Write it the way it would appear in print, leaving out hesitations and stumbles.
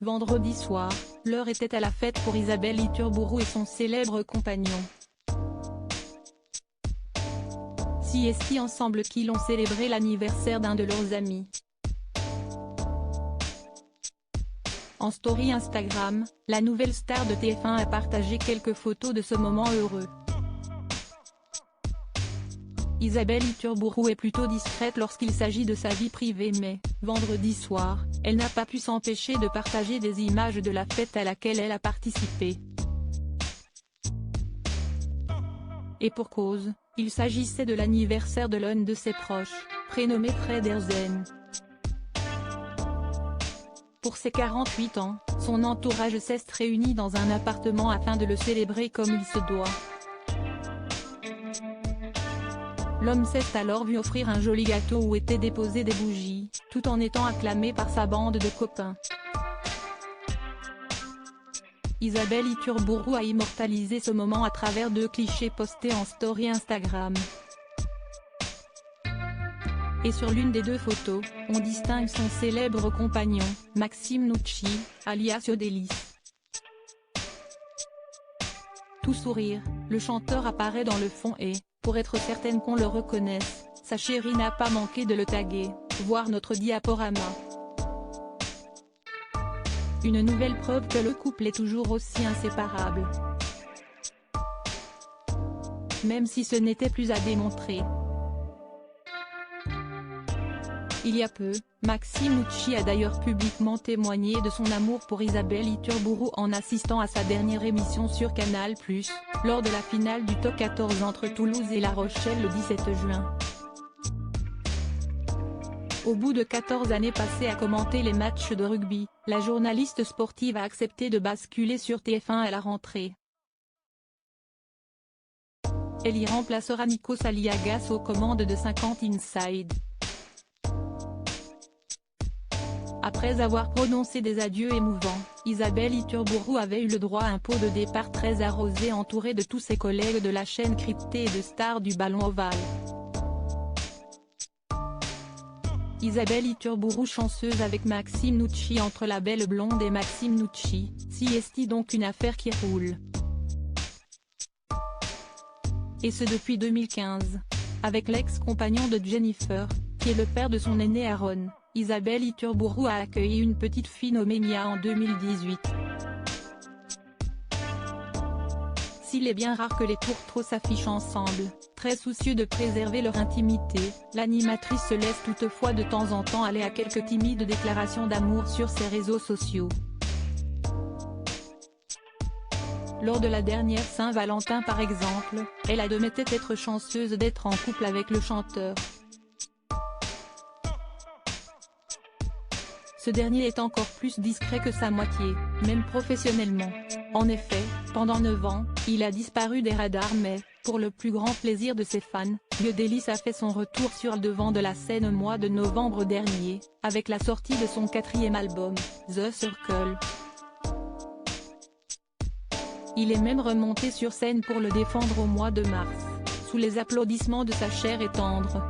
Vendredi soir, l'heure était à la fête pour Isabelle Iturburu et son célèbre compagnon. Siesti ensemble qu'ils ont célébré l'anniversaire d'un de leurs amis. En story Instagram, la nouvelle star de TF1 a partagé quelques photos de ce moment heureux. Isabelle Iturburu est plutôt discrète lorsqu'il s'agit de sa vie privée mais, vendredi soir, elle n'a pas pu s'empêcher de partager des images de la fête à laquelle elle a participé. Et pour cause, il s'agissait de l'anniversaire de l'un de ses proches, prénommé Fred Herzen. Pour ses 48 ans, son entourage s'est réuni dans un appartement afin de le célébrer comme il se doit. L'homme s'est alors vu offrir un joli gâteau où étaient déposées des bougies, tout en étant acclamé par sa bande de copains. Isabelle Iturburu a immortalisé ce moment à travers 2 clichés postés en story Instagram. Et sur l'une des 2 photos, on distingue son célèbre compagnon, Maxime Nucci, alias Yodelis. Tout sourire, le chanteur apparaît dans le fond et, pour être certaine qu'on le reconnaisse, sa chérie n'a pas manqué de le taguer, voir notre diaporama. Une nouvelle preuve que le couple est toujours aussi inséparable. Même si ce n'était plus à démontrer. Il y a peu, Maxime Nucci a d'ailleurs publiquement témoigné de son amour pour Isabelle Iturburu en assistant à sa dernière émission sur Canal+, lors de la finale du Top 14 entre Toulouse et La Rochelle le 17 juin. Au bout de 14 années passées à commenter les matchs de rugby, la journaliste sportive a accepté de basculer sur TF1 à la rentrée. Elle y remplacera Nikos Aliagas aux commandes de 50 Inside. Après avoir prononcé des adieux émouvants, Isabelle Iturburu avait eu le droit à un pot de départ très arrosé entouré de tous ses collègues de la chaîne cryptée et de stars du ballon ovale. Isabelle Iturburu chanceuse avec Maxime Nucci. Entre la belle blonde et Maxime Nucci, siesti donc une affaire qui roule. Et ce depuis 2015. Avec l'ex-compagnon de Jennifer, qui est le père de son aîné Aaron, Isabelle Iturburu a accueilli une petite fille nommée Mia en 2018. S'il est bien rare que les tourtereaux s'affichent ensemble, très soucieux de préserver leur intimité, l'animatrice se laisse toutefois de temps en temps aller à quelques timides déclarations d'amour sur ses réseaux sociaux. Lors de la dernière Saint-Valentin par exemple, elle admettait être chanceuse d'être en couple avec le chanteur. Ce dernier est encore plus discret que sa moitié, même professionnellement. En effet, pendant 9 ans, il a disparu des radars mais, pour le plus grand plaisir de ses fans, Yodelis a fait son retour sur le devant de la scène au mois de novembre dernier, avec la sortie de son 4e album, The Circle. Il est même remonté sur scène pour le défendre au mois de mars, sous les applaudissements de sa chère et tendre.